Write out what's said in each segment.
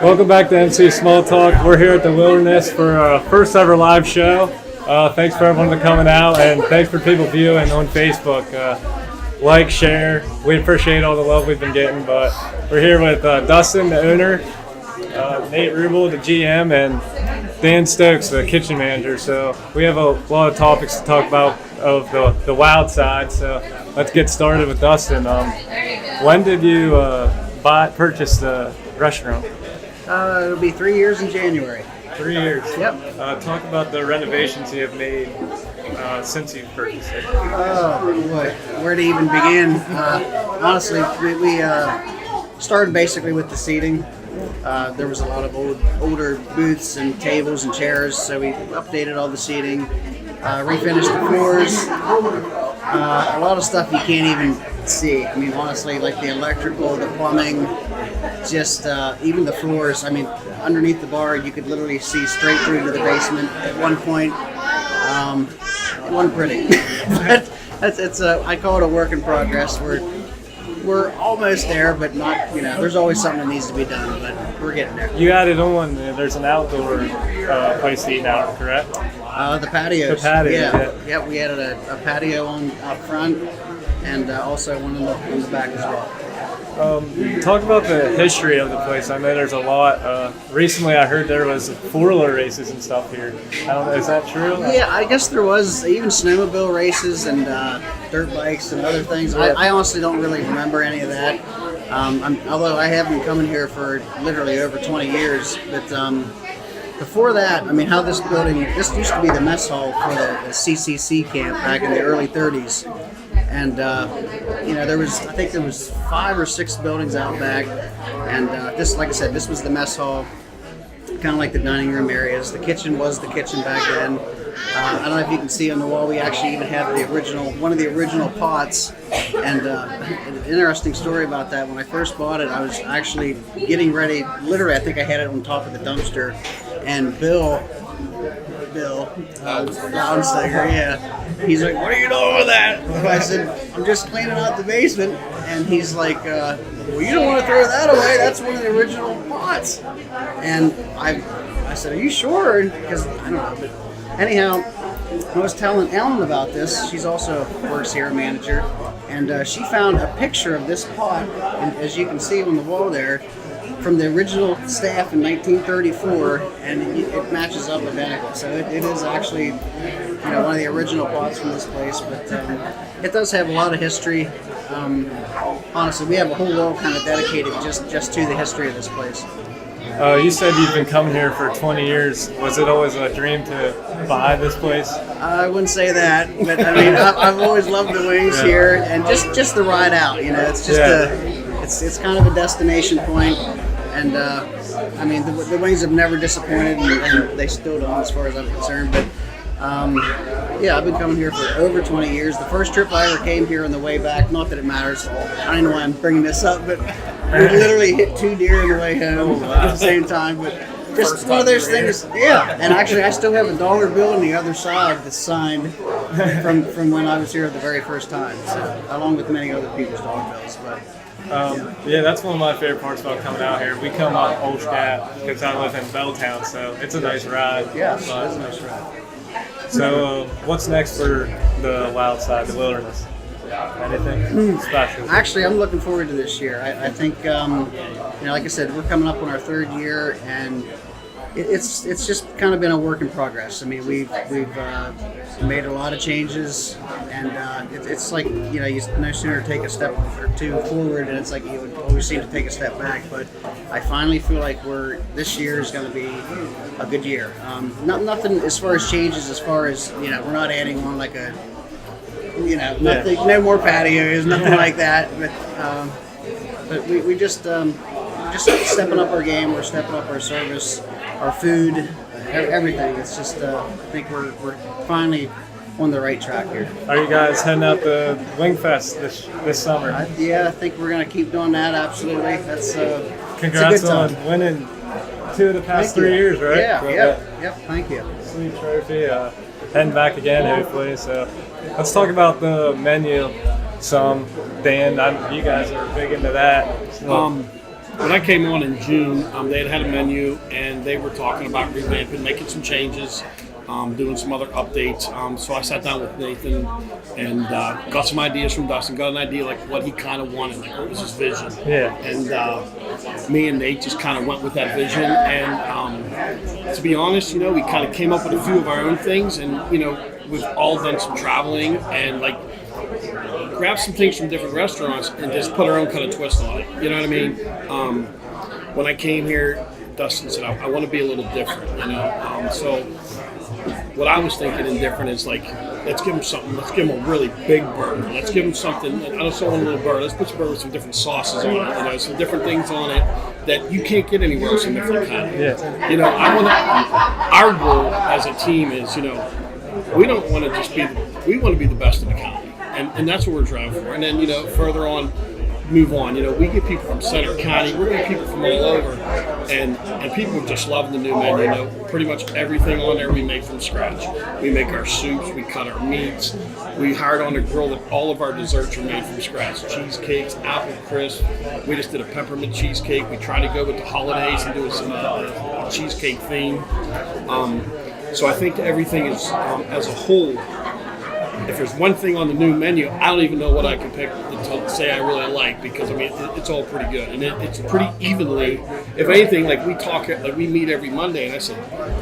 Welcome back to MC Small Talk. We're here at the Wilderness for our first ever live show. Thanks for everyone for coming out, and thanks for people viewing on Facebook. Like, share. We appreciate all the love we've been getting. But we're here with Dustin, the owner, Nate Ruble, the GM, and Dan Stokes, the kitchen manager. So we have a lot of topics to talk about of the wild side. So let's get started with Dustin. When did you purchase the restaurant? It'll be 3 years in January. 3 years. Yep. Talk about the renovations you have made since you purchased it. Oh boy, where to even begin? Honestly, we started basically with the seating. There was a lot of older booths and tables and chairs, so we updated all the seating, refinished the floors. A lot of stuff you can't even see. I mean, honestly, like the electrical, the plumbing, just even the floors. I mean, underneath the bar, you could literally see straight through to the basement at one point. It wasn't pretty, but I call it a work in progress. We're almost there, but not. There's always something that needs to be done, but we're getting there. You added on. There's an outdoor place to eat now, correct? The patios. The patio. Yeah. We added a patio out front, and also one in the back as well. Talk about the history of the place. I know there's a lot. Recently, I heard there was four-wheeler races and stuff here. I don't know. Is that true? Yeah, I guess there was even snowmobile races and dirt bikes and other things. I honestly don't really remember any of that. Although I have been coming here for literally over 20 years, but before that, I mean, this used to be the mess hall for the CCC camp back in the early 30s. And, I think there was 5 or 6 buildings out back. And like I said, this was the mess hall, kind of like the dining room areas. The kitchen was the kitchen back then. I don't know if you can see on the wall, we actually even have one of the original pots. And an interesting story about that, when I first bought it, I was actually getting ready, literally I think I had it on top of the dumpster. And Bill, Loudsinger, yeah. He's like, "What are you doing with that?" And I said, "I'm just cleaning out the basement." And he's like, "Well, you don't want to throw that away. That's one of the original pots." And I said, "Are you sure?" Because I don't know. But anyhow, I was telling Ellen about this. She's also works here, a manager, and she found a picture of this pot, and as you can see on the wall there, from the original staff in 1934, and it matches up identical. So it is actually, one of the original pots from this place. But it does have a lot of history. Honestly, we have a whole wall kind of dedicated just to the history of this place. You said you've been coming here for 20 years. Was it always a dream to buy this place? I wouldn't say that, but I mean, I've always loved the wings here, and just the ride out. It's just it's kind of a destination point. And I mean, the wings have never disappointed, and they still don't, as far as I'm concerned. But I've been coming here for over 20 years. The first trip I ever came here on the way back, not that it matters, I don't know why I'm bringing this up, but we literally hit 2 deer on the way home at the same time. But just one of those things, yeah. And actually, I still have a dollar bill on the other side that's signed from when I was here the very first time, so, along with many other people's dollar bills. But that's one of my favorite parts about coming out here. We come up Old Gap because I live in Belltown, so it's a nice ride. Yeah, it's a nice ride. So, what's next for the wild side, the wilderness? Anything special? Actually, I'm looking forward to this year. I think, like I said, we're coming up on our 3rd year, and it's just kind of been a work in progress. I mean, we've made a lot of changes, and it's like, you no sooner take a step or two forward, and it's like you would always seem to take a step back. But I finally feel like this year is going to be a good year. Nothing as far as changes, as far as, we're not adding on like a, nothing, no more patios, nothing like that. But we just stepping up our game. We're stepping up our service, our food, everything. It's just I think we're finally on the right track here. Are you guys heading out the Wing Fest this summer? I think we're going to keep doing that. Absolutely. That's congrats on winning 2 of the past 3 years, right? Yeah. Yep. Thank you. Sweet trophy. Heading back again, hopefully. So let's talk about the menu some. Dan, you guys are big into that. So. when I came on in June, they had a menu, and they were talking about revamping, making some changes, doing some other updates. So I sat down with Nathan and got some ideas from Dustin, got an idea like what he kind of wanted, like what was his vision. Yeah. And me and Nate just kind of went with that vision. And to be honest, you know, we kind of came up with a few of our own things, and, you know, we've all done some traveling and like grab some things from different restaurants and just put our own kind of twist on it. You know what I mean? When I came here, Dustin said, I want to be a little different, you know? So what I was thinking in different is like, let's give them something. Let's give them a really big burger. Let's give them something. I don't want a little burger. Let's put some burger with some different sauces on it, you know, some different things on it that you can't get anywhere else in Mifflin County. Yeah. You know, our goal as a team is, you know, we don't want to just be, we want to be the best in the county. And that's what we're driving for. And then, you know, further on, move on. You know, we get people from Center County. We're getting people from all over. And people are just loving the new menu. You know, pretty much everything on there we make from scratch. We make our soups. We cut our meats. We hired on the grill that all of our desserts are made from scratch. Cheesecakes, apple crisp. We just did a peppermint cheesecake. We try to go with the holidays and do some cheesecake theme. So I think everything is, as a whole, if there's one thing on the new menu, I don't even know what I can pick to say I really like, because I mean it's all pretty good, and it's pretty evenly. If anything, like we meet every Monday, and I said,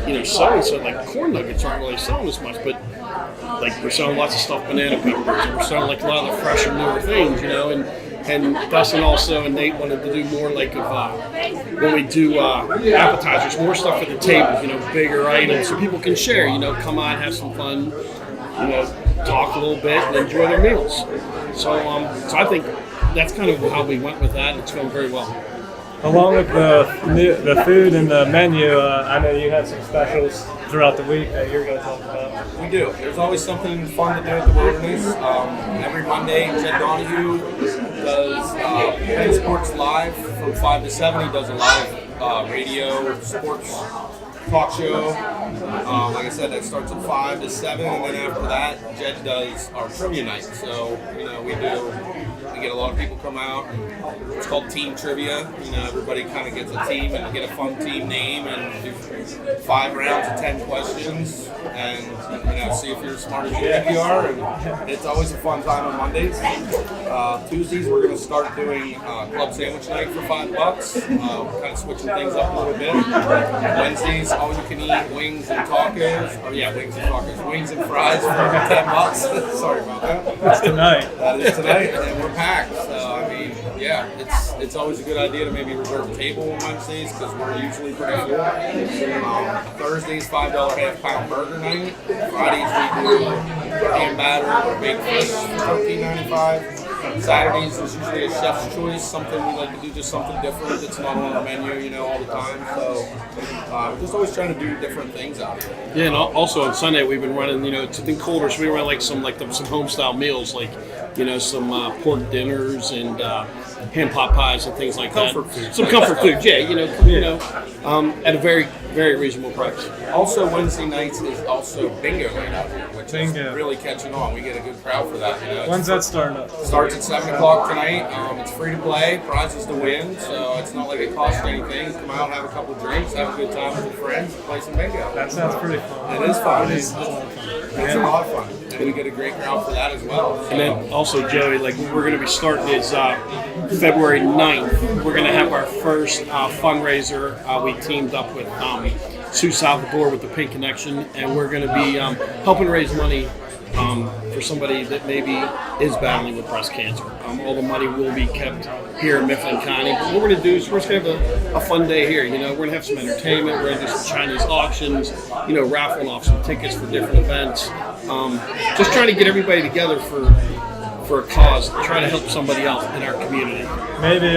you know, so like corn nuggets aren't really selling as much, but like we're selling lots of stuffed banana peppers, and we're selling like a lot of the fresher, newer things, you know, and Dustin also and Nate wanted to do more like when we do appetizers, more stuff at the table, you know, bigger items so people can share, you know, come on, have some fun, you know, talk a little bit and enjoy their meals. So I think that's kind of how we went with that. It's going very well. Along with the food and the menu, I know you had some specials throughout the week that you're going to talk about. We do. There's always something fun to do at the Wilderness. Every Monday, Jed Donahue does Penn Sports Live from 5 to 7. He does a live radio sports talk show. Like I said, that starts at 5 to 7, and then after that, Jed does our trivia night. So, you know, we get a lot of people come out. It's called Team Trivia. You know, everybody kind of gets a team and get a fun team name and do 5 rounds of 10 questions and, you know, see if you're as smart as you think you are. And it's always a fun time on Mondays. Tuesdays, we're going to start doing club sandwich night for $5. Kind of switching things up a little bit. Wednesdays, all you can eat wings and tacos. Wings and fries for $10. Sorry about that. That's tonight. That is tonight, and then we're packed. So I mean, yeah, it's always a good idea to maybe reserve a table on Wednesdays because we're usually pretty full. Thursdays, $5 half-pound burger night. Fridays we do ham batter or baked fish for $13.95. Saturdays is usually a chef's choice, something we like to do, just something different that's not on the menu, you know, all the time. So we're just always trying to do different things out here. Yeah, and also on Sunday we've been running, you know, it's been colder, so we run like some home style meals, like, you know, some pork dinners and hand pot pies and things like that. Some comfort food, yeah, you know, at a very, very reasonable price. Also, Wednesday nights is also bingo night out here, which is really catching on. We get a good crowd for that. You know, when's that starting up? Starts at 7 o'clock tonight. It's free to play, prizes to win, so it's not like it costs you anything. Come out, have a couple drinks, have a good time with your friends, play some bingo. That sounds pretty fun. It is fun. It's a lot of fun. And we get a great crowd for that as well. So. And then also, Joey, like what we're going to be starting is February 9th. We're going to have our first fundraiser. We teamed up with Sue Salvador with the Pink Connection, and we're going to be helping raise money for somebody that maybe is battling with breast cancer. All the money will be kept here in Mifflin County. But what we're going to do is we're just going to have a fun day here. You know, we're going to have some entertainment. We're going to do some Chinese auctions. You know, raffling off some tickets for different events. Just trying to get everybody together for a cause, try to help somebody else in our community. Maybe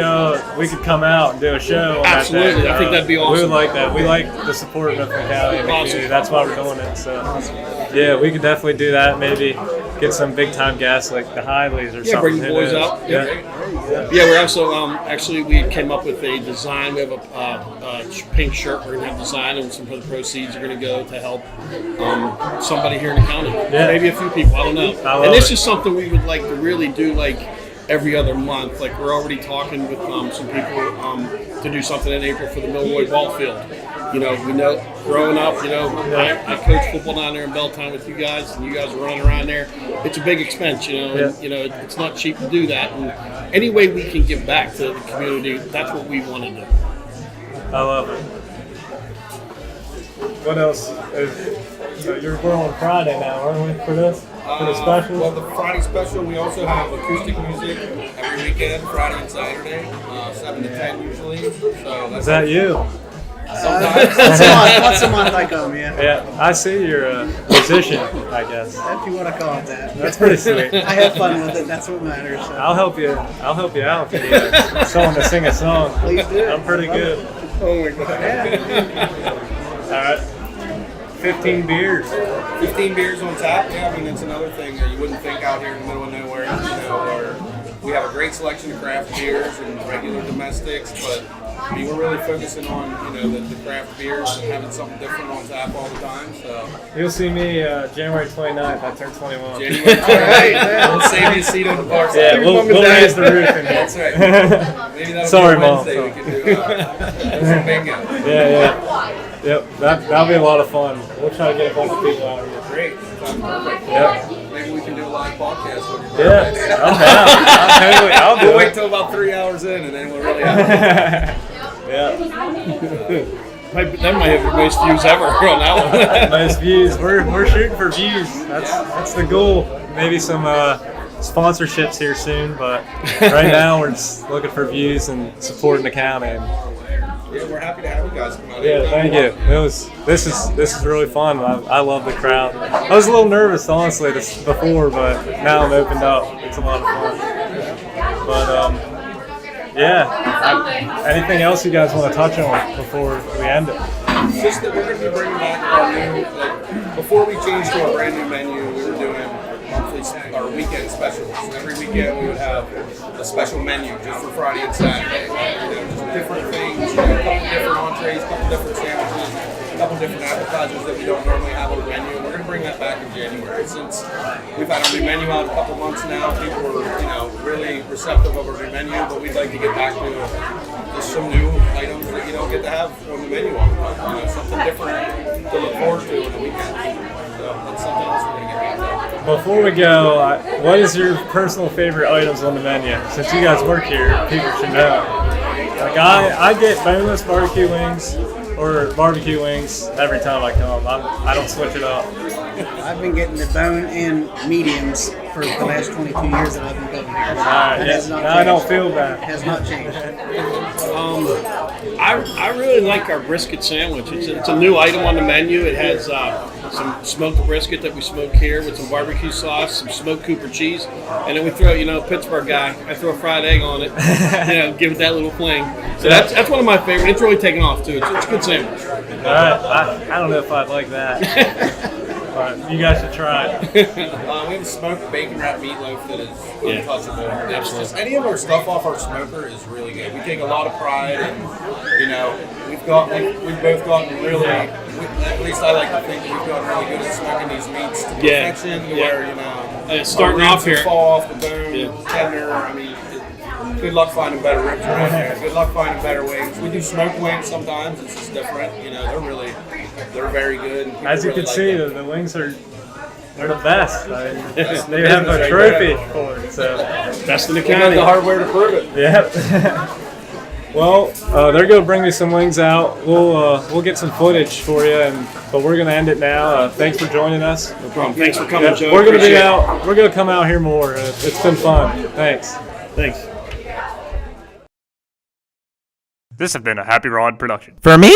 we could come out and do a show. Absolutely, that day. I think that'd be awesome. We would like that. We like the support of Mifflin County and the community. That's why we're doing it. So, yeah, we could definitely do that. Maybe get some big time guests like the Hidleys or something. Yeah, bring the boys out. Yeah, we're also actually we came up with a design. We have a pink shirt we're gonna have designed, and some of the proceeds are gonna go to help somebody here in the county. Yeah. Maybe a few people. I don't know. And this is something we would like to really do, like every other month. Like we're already talking with some people to do something in April for the Milroy ball field. You know, we know growing up, you know, I coached football down there in Belltown with you guys, and you guys are running around there. It's a big expense, you know, and, you know, it's not cheap to do that. And any way we can give back to the community, that's what we want to do. I love it. What else? We're on Friday now, aren't we, for this? For the special? Well, the Friday special, we also have acoustic music every weekend, Friday and Saturday, 7 to 10 usually. So Is that you? Once a month I come, yeah. Yeah, I see you're a musician, I guess. If you want to call it that. That's pretty sweet. I have fun with it. That's what matters. So. I'll help you out if you need someone to sing a song. Please do. I'm pretty good. Oh my God. All right. 15 beers. 15 beers on tap. Yeah, I mean, it's another thing that you wouldn't think out here in the middle of nowhere. You know, where we have a great selection of craft beers and regular domestics, but I mean, we're really focusing on, you know, the craft beers and having something different on tap all the time. So You'll see me January 29th. I turn 21. January 28th, we'll save you a seat on the bar side. Yeah, we'll raise the roof in here. That's right. Maybe that'll Sorry, be Mom. Wednesday. We can do some bingo. Yeah. Yep, that'll be a lot of fun. We'll try to get a bunch of people out here. Great. Sounds perfect. Yep. Maybe we can do a live podcast with you. Yeah, I'm down. I'll do We'll it. wait till about 3 hours in, and then we'll really have Yeah. That might have the most views ever on that one. Most views. We're shooting for views. That's the goal. Maybe some sponsorships here soon, but right now we're just looking for views and supporting the county. And, Yeah, we're happy to have you guys come out. yeah, thank you. This is really fun. I love the crowd. I was a little nervous, honestly, before, but now I'm opened up. It's a lot of fun. But anything else you guys want to touch on before we end it? Just that we're going to be bringing back our new, before we changed to our brand new menu, we were doing monthly or weekend specials. Every weekend we would have a special menu just for Friday and Saturday. Just different things, a couple different entrees, a couple different sandwiches, a couple different appetizers that we don't normally have on the menu. And we're going to bring that back in January. Since we've had our new menu out a couple months now, people were, really receptive of our new menu, but we'd like to get back to just some new items that you don't get to have on the menu all the time. Something different to look forward to on the weekend. So that's something else we're going to get back to. Before we go, what is your personal favorite items on the menu? Since you guys work here, people should know. Like I get boneless barbecue wings or barbecue wings every time I come. I don't switch it up. I've been getting the bone and mediums for the last 22 years that I've been coming here. All right, It has not now I don't changed. feel bad. It has not changed. I really like our brisket sandwich. It's a new item on the menu. It has some smoked brisket that we smoke here with some barbecue sauce, some smoked Cooper cheese, and then we throw, Pittsburgh guy, I throw a fried egg on it, give it that little fling. So that's one of my favorite. It's really taken off too. It's a good sandwich. All right, I don't know if I'd like that. But you guys should try it. We have a smoked bacon wrapped meatloaf that is untouchable. Absolutely. Any of our stuff off our smoker is really good. We take a lot of pride, and we've both gotten really. At least I like to think that we've gotten really good at smoking these meats to perfection. Where starting our ribs off here, fall off the bone, tender. I mean, good luck finding better ribs around here. Good luck finding better wings. We do smoked wings sometimes. It's just different. They're very good. And As you really can like see, them. the wings they're the best. They have a trophy for it. So best in the We got county. the hardware to prove it. Yep. Well, they're gonna bring me some wings out. We'll get some footage for you, but we're gonna end it now. Thanks for joining us. No problem. Thanks for coming, Joe. We're gonna Appreciate be it. out. We're gonna come out here more. It's been fun. Thanks. Thanks. This has been a Happy Rod production. For me?